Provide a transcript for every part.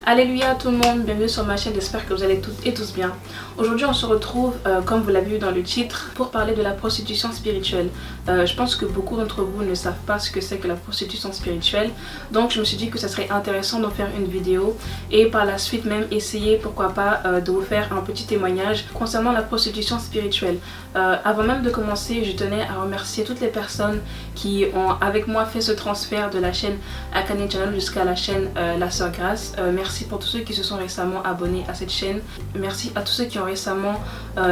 Alléluia tout le monde, bienvenue sur ma chaîne, j'espère que vous allez toutes et tous bien. Aujourd'hui on se retrouve, comme vous l'avez vu dans le titre, pour parler de la prostitution spirituelle. Je pense que beaucoup d'entre vous ne savent pas ce que c'est que la prostitution spirituelle. Donc je me suis dit que ça serait intéressant d'en faire une vidéo et par la suite même essayer, pourquoi pas, de vous faire un petit témoignage concernant la prostitution spirituelle. Avant même de commencer, je tenais à remercier toutes les personnes qui ont avec moi fait ce transfert de la chaîne Akane Channel jusqu'à la chaîne La Sœur Grâce. Merci pour tous ceux qui se sont récemment abonnés à cette chaîne. Merci à tous ceux qui ont récemment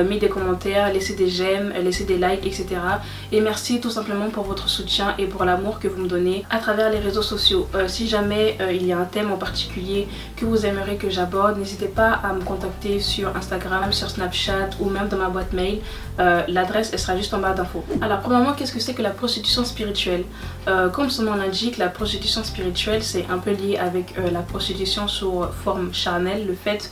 mis des commentaires, laissé des j'aime, laissé des likes, etc. Et merci tout simplement pour votre soutien et pour l'amour que vous me donnez à travers les réseaux sociaux. Si jamais il y a un thème en particulier que vous aimeriez que j'aborde, n'hésitez pas à me contacter sur Instagram, sur Snapchat ou même dans ma boîte mail. L'adresse elle sera juste en barre d'infos. Alors premièrement, qu'est-ce que c'est que la prostitution spirituelle? Comme son nom l'indique, la prostitution spirituelle c'est un peu lié avec la prostitution sous forme charnelle, le fait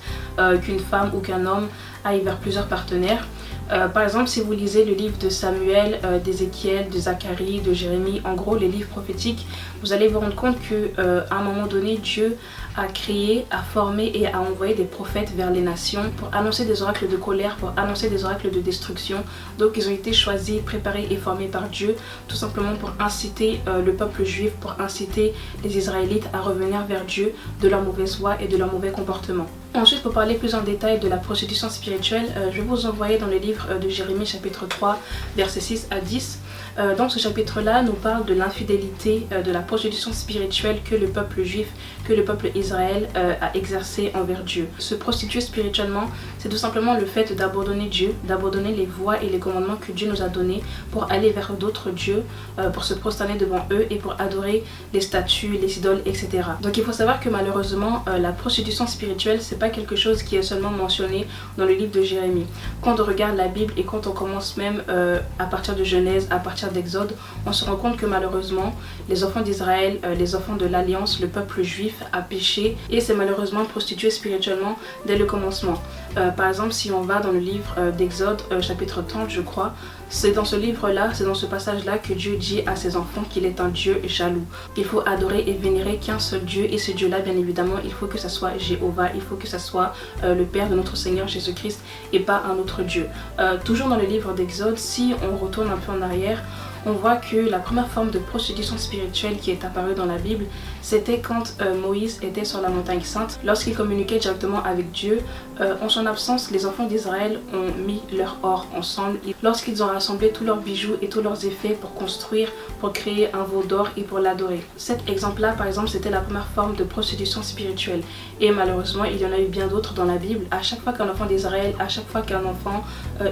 qu'une femme ou qu'un homme aille vers plusieurs partenaires. Par exemple, si vous lisez le livre de Samuel, d'Ézéchiel, de Zacharie, de Jérémie, en gros les livres prophétiques, vous allez vous rendre compte qu'à un moment donné, Dieu a créé, a formé et a envoyé des prophètes vers les nations pour annoncer des oracles de colère, pour annoncer des oracles de destruction. Donc ils ont été choisis, préparés et formés par Dieu, tout simplement pour inciter le peuple juif, pour inciter les Israélites à revenir vers Dieu de leur mauvaise voie et de leur mauvais comportement. Ensuite, pour parler plus en détail de la prostitution spirituelle, je vais vous envoyer dans le livre de Jérémie chapitre 3, versets 6 à 10. Dans ce chapitre-là, nous parle de l'infidélité, de la prostitution spirituelle que le peuple juif, que le peuple Israël a exercé envers Dieu. Se prostituer spirituellement, c'est tout simplement le fait d'abandonner Dieu, d'abandonner les voies et les commandements que Dieu nous a donnés pour aller vers d'autres dieux, pour se prosterner devant eux et pour adorer les statues, les idoles, etc. Donc il faut savoir que malheureusement, la prostitution spirituelle, c'est pas quelque chose qui est seulement mentionné dans le livre de Jérémie. Quand on regarde la Bible et quand on commence même à partir de Genèse, à partir d'Exode, on se rend compte que malheureusement les enfants d'Israël, les enfants de l'Alliance, le peuple juif a péché et s'est malheureusement prostitué spirituellement dès le commencement. Par exemple, si on va dans le livre d'Exode, chapitre 30 je crois, c'est dans ce livre-là, c'est dans ce passage-là que Dieu dit à ses enfants qu'il est un Dieu jaloux. Il faut adorer et vénérer qu'un seul Dieu, et ce Dieu-là, bien évidemment, il faut que ça soit Jéhovah, il faut que ça soit le Père de notre Seigneur Jésus-Christ et pas un autre Dieu. Toujours dans le livre d'Exode, si on retourne un peu en arrière, on voit que la première forme de prostitution spirituelle qui est apparue dans la Bible, c'était quand Moïse était sur la montagne sainte. Lorsqu'il communiquait directement avec Dieu, en son absence, les enfants d'Israël ont mis leur or ensemble. Lorsqu'ils ont rassemblé tous leurs bijoux et tous leurs effets pour construire, pour créer un veau d'or et pour l'adorer. Cet exemple-là, par exemple, c'était la première forme de prostitution spirituelle. Et malheureusement, il y en a eu bien d'autres dans la Bible. À chaque fois qu'un enfant d'Israël, à chaque fois qu'un enfant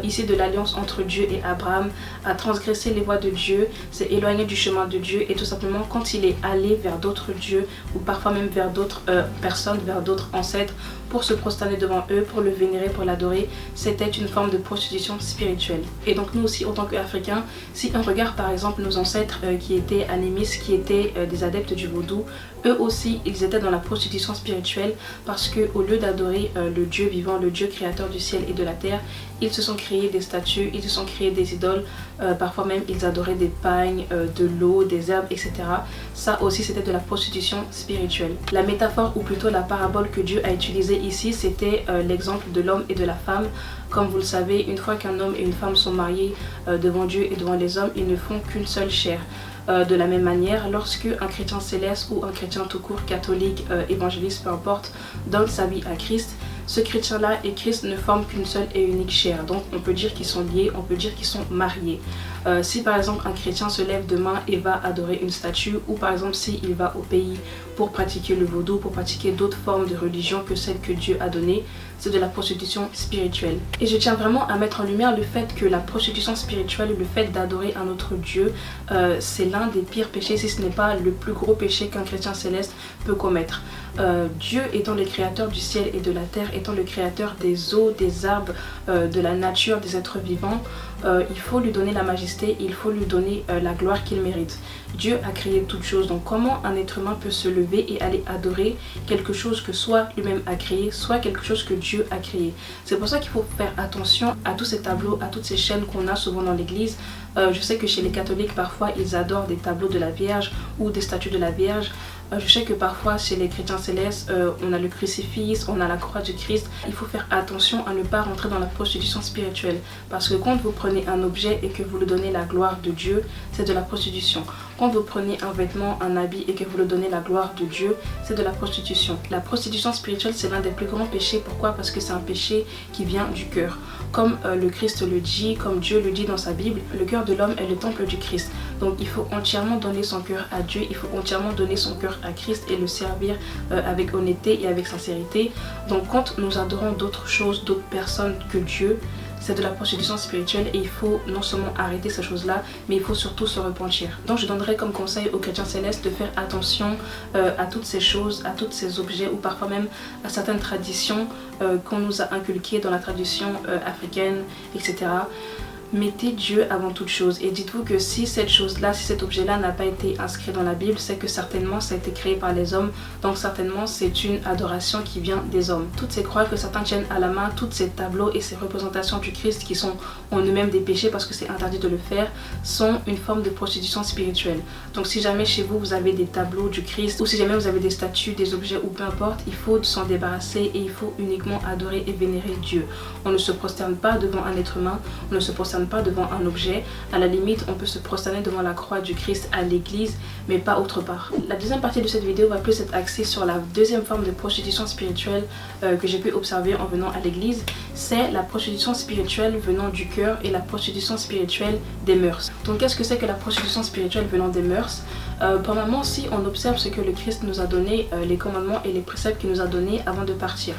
issu de l'alliance entre Dieu et Abraham a transgressé les voies de Dieu, s'est éloigné du chemin de Dieu et tout simplement quand il est allé vers d'autres dieux ou parfois même vers d'autres personnes, vers d'autres ancêtres pour se prosterner devant eux, pour le vénérer, pour l'adorer, c'était une forme de prostitution spirituelle. Et donc nous aussi en tant qu'Africains, si on regarde par exemple nos ancêtres qui étaient animistes, qui étaient des adeptes du vaudou, eux aussi ils étaient dans la prostitution spirituelle parce que au lieu d'adorer le Dieu vivant, le Dieu créateur du ciel et de la terre, ils se sont créés des statues, ils se sont créés des idoles, parfois même ils adoraient des pagnes, de l'eau, des herbes, etc. Ça aussi c'était de la prostitution spirituelle. La métaphore ou plutôt la parabole que Dieu a utilisée ici, c'était l'exemple de l'homme et de la femme. Comme vous le savez, une fois qu'un homme et une femme sont mariés devant Dieu et devant les hommes, ils ne font qu'une seule chair. De la même manière, lorsque un chrétien céleste ou un chrétien tout court, catholique, évangéliste, peu importe, donne sa vie à Christ, ce chrétien-là et Christ ne forment qu'une seule et unique chair. Donc on peut dire qu'ils sont liés, on peut dire qu'ils sont mariés. Si par exemple un chrétien se lève demain et va adorer une statue, ou par exemple s'il va au pays pour pratiquer le vaudou, pour pratiquer d'autres formes de religion que celles que Dieu a données, c'est de la prostitution spirituelle. Et je tiens vraiment à mettre en lumière le fait que la prostitution spirituelle, le fait d'adorer un autre Dieu, c'est l'un des pires péchés, si ce n'est pas le plus gros péché qu'un chrétien céleste peut commettre. Dieu étant le créateur du ciel et de la terre, étant le créateur des eaux, des arbres, de la nature, des êtres vivants, il faut lui donner la majesté, il faut lui donner la gloire qu'il mérite. Dieu a créé toutes choses, donc comment un être humain peut se lever et aller adorer quelque chose que soit lui-même a créé, soit quelque chose que Dieu a créé. C'est pour ça qu'il faut faire attention à tous ces tableaux, à toutes ces chaînes qu'on a souvent dans l'église. Je sais que chez les catholiques, parfois, ils adorent des tableaux de la Vierge ou des statues de la Vierge. Je sais que parfois chez les chrétiens célestes, on a le crucifix, on a la croix du Christ. Il faut faire attention à ne pas rentrer dans la prostitution spirituelle. Parce que quand vous prenez un objet et que vous lui donnez la gloire de Dieu, c'est de la prostitution. Quand vous prenez un vêtement, un habit et que vous lui donnez la gloire de Dieu, c'est de la prostitution. La prostitution spirituelle, c'est l'un des plus grands péchés. Pourquoi? Parce que c'est un péché qui vient du cœur. Comme le Christ le dit, comme Dieu le dit dans sa Bible, le cœur de l'homme est le temple du Christ. Donc il faut entièrement donner son cœur à Dieu, il faut entièrement donner son cœur à Christ et le servir avec honnêteté et avec sincérité. Donc quand nous adorons d'autres choses, d'autres personnes que Dieu, c'est de la prostitution spirituelle et il faut non seulement arrêter ces choses-là, mais il faut surtout se repentir. Donc je donnerais comme conseil aux chrétiens célestes de faire attention à toutes ces choses, à tous ces objets ou parfois même à certaines traditions qu'on nous a inculquées dans la tradition africaine, etc. Mettez Dieu avant toute chose et dites-vous que si cette chose-là, si cet objet-là n'a pas été inscrit dans la Bible, c'est que certainement ça a été créé par les hommes, donc certainement c'est une adoration qui vient des hommes. Toutes ces croix que certains tiennent à la main, tous ces tableaux et ces représentations du Christ qui sont en eux-mêmes des péchés parce que c'est interdit de le faire, sont une forme de prostitution spirituelle. Donc si jamais chez vous, vous avez des tableaux du Christ ou si jamais vous avez des statues, des objets ou peu importe, il faut s'en débarrasser et il faut uniquement adorer et vénérer Dieu. On ne se prosterne pas devant un être humain, on ne se prosterne pas devant un objet. À la limite, on peut se prosterner devant la croix du Christ à l'église, mais pas autre part. La deuxième partie de cette vidéo va plus être axée sur la deuxième forme de prostitution spirituelle que j'ai pu observer en venant à l'église. C'est la prostitution spirituelle venant du cœur et la prostitution spirituelle des mœurs. Donc qu'est-ce que c'est que la prostitution spirituelle venant des mœurs? Premièrement, si on observe ce que le Christ nous a donné, les commandements et les préceptes qu'il nous a donnés avant de partir.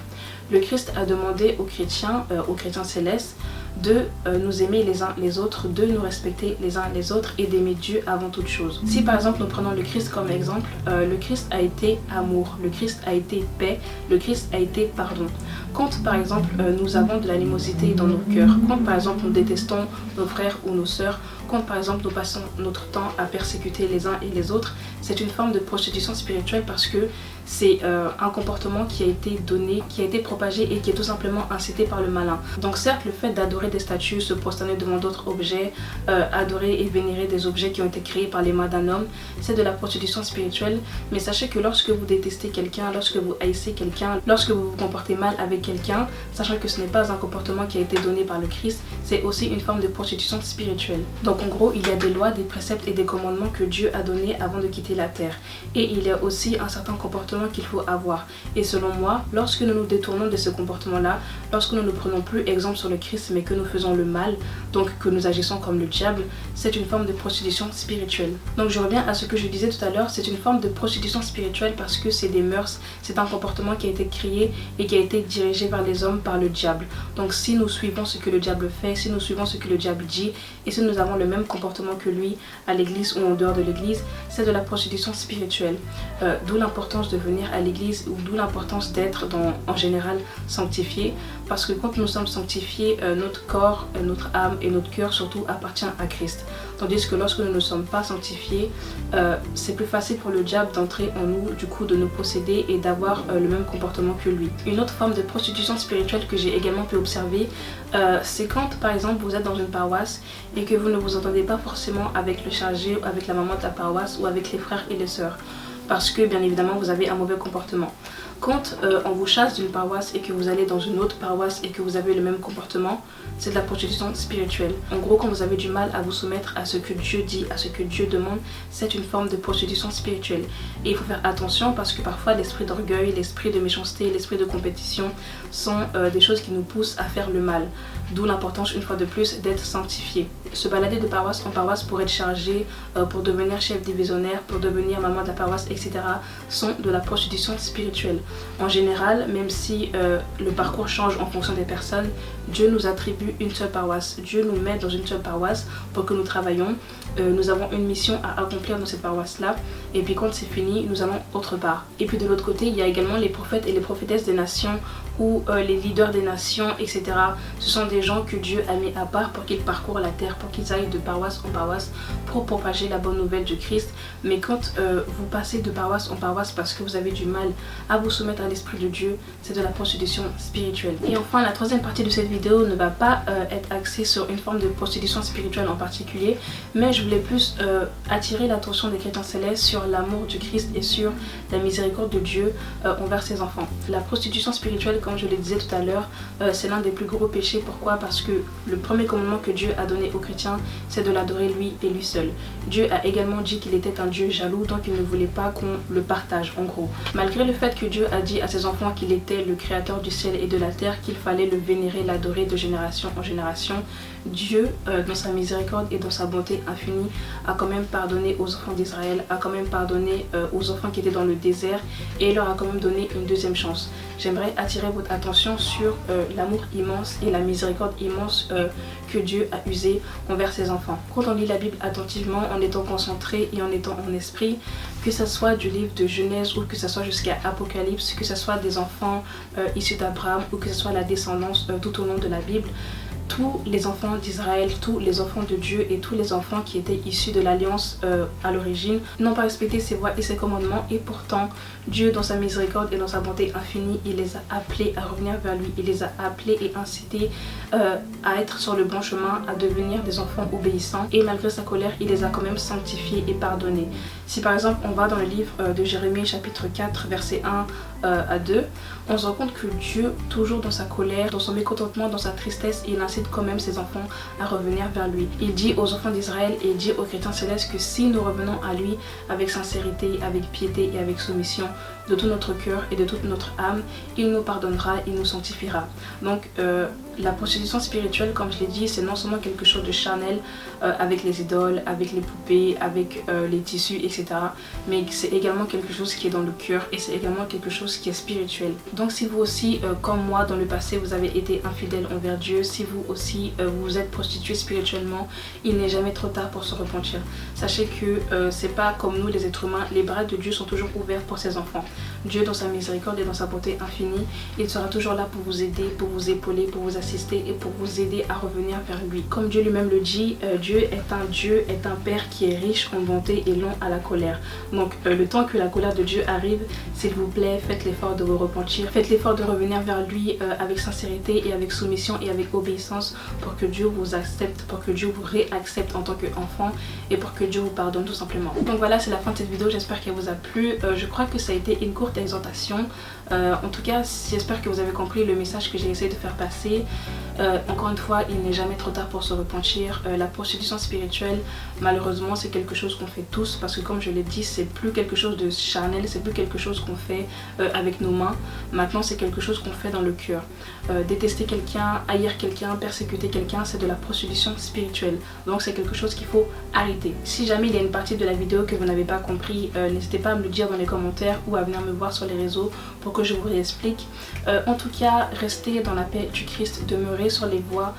Le Christ a demandé aux chrétiens célestes, de nous aimer les uns les autres, de nous respecter les uns les autres et d'aimer Dieu avant toute chose. Si par exemple nous prenons le Christ comme exemple, le Christ a été amour, le Christ a été paix, le Christ a été pardon. Quand par exemple nous avons de l'animosité dans nos cœurs, quand par exemple nous détestons nos frères ou nos sœurs, quand par exemple nous passons notre temps à persécuter les uns et les autres, c'est une forme de prostitution spirituelle parce que c'est un comportement qui a été donné, qui a été propagé et qui est tout simplement incité par le malin. Donc certes, le fait d'adorer des statues, se prosterner devant d'autres objets, adorer et vénérer des objets qui ont été créés par les mains d'un homme, c'est de la prostitution spirituelle. Mais sachez que lorsque vous détestez quelqu'un, lorsque vous haïssez quelqu'un, lorsque vous vous comportez mal avec quelqu'un, sachant que ce n'est pas un comportement qui a été donné par le Christ, c'est aussi une forme de prostitution spirituelle. Donc en gros, il y a des lois, des préceptes et des commandements que Dieu a donnés avant de quitter la terre. Et il y a aussi un certain comportement qu'il faut avoir. Et selon moi, lorsque nous nous détournons de ce comportement-là, lorsque nous ne prenons plus exemple sur le Christ mais que nous faisons le mal, donc que nous agissons comme le diable, c'est une forme de prostitution spirituelle. Donc je reviens à ce que je disais tout à l'heure, c'est une forme de prostitution spirituelle parce que c'est des mœurs, c'est un comportement qui a été créé et qui a été dirigé vers les hommes par le diable. Donc si nous suivons ce que le diable fait, si nous suivons ce que le diable dit et si nous avons le même comportement que lui à l'église ou en dehors de l'église, c'est de la prostitution spirituelle. D'où l'importance de venir à l'église ou d'où l'importance d'être en général sanctifié parce que quand nous sommes sanctifiés, notre corps, notre âme et notre cœur surtout appartient à Christ. Tandis que lorsque nous ne sommes pas sanctifiés, c'est plus facile pour le diable d'entrer en nous, du coup de nous posséder et d'avoir le même comportement que lui. Une autre forme de prostitution spirituelle que j'ai également pu observer, c'est quand par exemple vous êtes dans une paroisse et que vous ne vous entendez pas forcément avec le chargé, avec la maman de la paroisse ou avec les frères et les sœurs. Parce que bien évidemment vous avez un mauvais comportement. Quand on vous chasse d'une paroisse et que vous allez dans une autre paroisse et que vous avez le même comportement, c'est de la prostitution spirituelle. En gros, quand vous avez du mal à vous soumettre à ce que Dieu dit, à ce que Dieu demande, c'est une forme de prostitution spirituelle. Et il faut faire attention parce que parfois l'esprit d'orgueil, l'esprit de méchanceté, l'esprit de compétition sont des choses qui nous poussent à faire le mal. D'où l'importance, une fois de plus, d'être sanctifié. Se balader de paroisse en paroisse pour être chargé, pour devenir chef divisionnaire, pour devenir maman de la paroisse, etc. sont de la prostitution spirituelle. En général, même si le parcours change en fonction des personnes, Dieu nous attribue une seule paroisse. Dieu nous met dans une seule paroisse pour que nous travaillions. Nous avons une mission à accomplir dans cette paroisse-là. Et puis quand c'est fini, nous allons autre part. Et puis de l'autre côté, il y a également les prophètes et les prophétesses des nations ou les leaders des nations, etc. Ce sont des gens que Dieu a mis à part pour qu'ils parcourent la terre, pour qu'ils aillent de paroisse en paroisse pour propager la bonne nouvelle du Christ. Mais quand vous passez de paroisse en paroisse parce que vous avez du mal à vous soumettre à l'Esprit de Dieu, c'est de la prostitution spirituelle. Et enfin, la troisième partie de cette vidéo ne va pas être axée sur une forme de prostitution spirituelle en particulier, mais je voulais plus attirer l'attention des chrétiens célestes sur l'amour du Christ et sur la miséricorde de Dieu envers ses enfants. La prostitution spirituelle, comme je le disais tout à l'heure, c'est l'un des plus gros péchés. Pourquoi? Parce que le premier commandement que Dieu a donné aux chrétiens, c'est de l'adorer lui et lui seul. Dieu a également dit qu'il était un Dieu jaloux, donc il ne voulait pas qu'on le partage, en gros. Malgré le fait que Dieu a dit à ses enfants qu'il était le créateur du ciel et de la terre, qu'il fallait le vénérer, l'adorer de génération en génération, Dieu, dans sa miséricorde et dans sa bonté infinie, a quand même pardonné aux enfants d'Israël, a quand même pardonné aux enfants qui étaient dans le désert et leur a quand même donné une deuxième chance. J'aimerais attirer votre attention sur l'amour immense et la miséricorde immense que Dieu a usé envers ses enfants. Quand on lit la Bible attentivement, en étant concentré et en étant en esprit, que ce soit du livre de Genèse ou que ce soit jusqu'à Apocalypse, que ce soit des enfants issus d'Abraham ou que ce soit la descendance tout au long de la Bible, tous les enfants d'Israël, tous les enfants de Dieu et tous les enfants qui étaient issus de l'alliance à l'origine n'ont pas respecté ses voies et ses commandements, et pourtant Dieu, dans sa miséricorde et dans sa bonté infinie, il les a appelés à revenir vers lui, il les a appelés et incités à être sur le bon chemin, à devenir des enfants obéissants, et malgré sa colère, il les a quand même sanctifiés et pardonnés. Si par exemple on va dans le livre de Jérémie chapitre 4 verset 1 à 2, on se rend compte que Dieu, toujours dans sa colère, dans son mécontentement, dans sa tristesse, il incite quand même ses enfants à revenir vers lui. Il dit aux enfants d'Israël et il dit aux chrétiens célestes que si nous revenons à lui avec sincérité, avec piété et avec soumission de tout notre cœur et de toute notre âme, il nous pardonnera, il nous sanctifiera. Donc la prostitution spirituelle, comme je l'ai dit, c'est non seulement quelque chose de charnel avec les idoles, avec les poupées, avec les tissus, etc. Mais c'est également quelque chose qui est dans le cœur et c'est également quelque chose qui est spirituel. Donc si vous aussi, comme moi dans le passé, vous avez été infidèle envers Dieu, si vous aussi vous êtes prostitué spirituellement, il n'est jamais trop tard pour se repentir. Sachez que c'est pas comme nous les êtres humains, les bras de Dieu sont toujours ouverts pour ses enfants. Dieu, dans sa miséricorde et dans sa bonté infinie, il sera toujours là pour vous aider, pour vous épauler, pour vous assister et pour vous aider à revenir vers lui. Comme Dieu lui-même le dit, Dieu est un Père qui est riche en bonté et lent à la colère. Donc le temps que la colère de Dieu arrive, s'il vous plaît, faites l'effort de vous repentir, faites l'effort de revenir vers lui avec sincérité et avec soumission et avec obéissance pour que Dieu vous accepte, pour que Dieu vous réaccepte en tant qu'enfant et pour que Dieu vous pardonne tout simplement. Donc voilà, c'est la fin de cette vidéo, j'espère qu'elle vous a plu. Je crois que ça a été une courte exhortation. En tout cas, j'espère que vous avez compris le message que j'ai essayé de faire passer. Encore une fois, il n'est jamais trop tard pour se repentir. La prostitution spirituelle, malheureusement, c'est quelque chose qu'on fait tous parce que comme je l'ai dit, c'est plus quelque chose de charnel, c'est plus quelque chose qu'on fait avec nos mains. Maintenant, c'est quelque chose qu'on fait dans le cœur. Détester quelqu'un, haïr quelqu'un, persécuter quelqu'un, c'est de la prostitution spirituelle. Donc c'est quelque chose qu'il faut arrêter. Si jamais il y a une partie de la vidéo que vous n'avez pas compris, n'hésitez pas à me le dire dans les commentaires ou à venir me voir sur les réseaux pour que je vous réexplique. En tout cas, restez dans la paix du Christ, demeurez sur les voies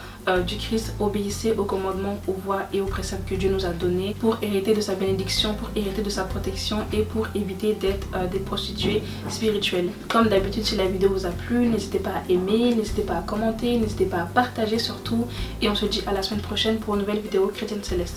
du Christ, obéissez aux commandements, aux voies et aux préceptes que Dieu nous a donnés pour hériter de sa bénédiction, pour hériter de sa protection et pour éviter d'être des prostituées spirituelles. Comme d'habitude, si la vidéo vous a plu, n'hésitez pas à aimer, n'hésitez pas à commenter, n'hésitez pas à partager surtout, et on se dit à la semaine prochaine pour une nouvelle vidéo chrétienne céleste.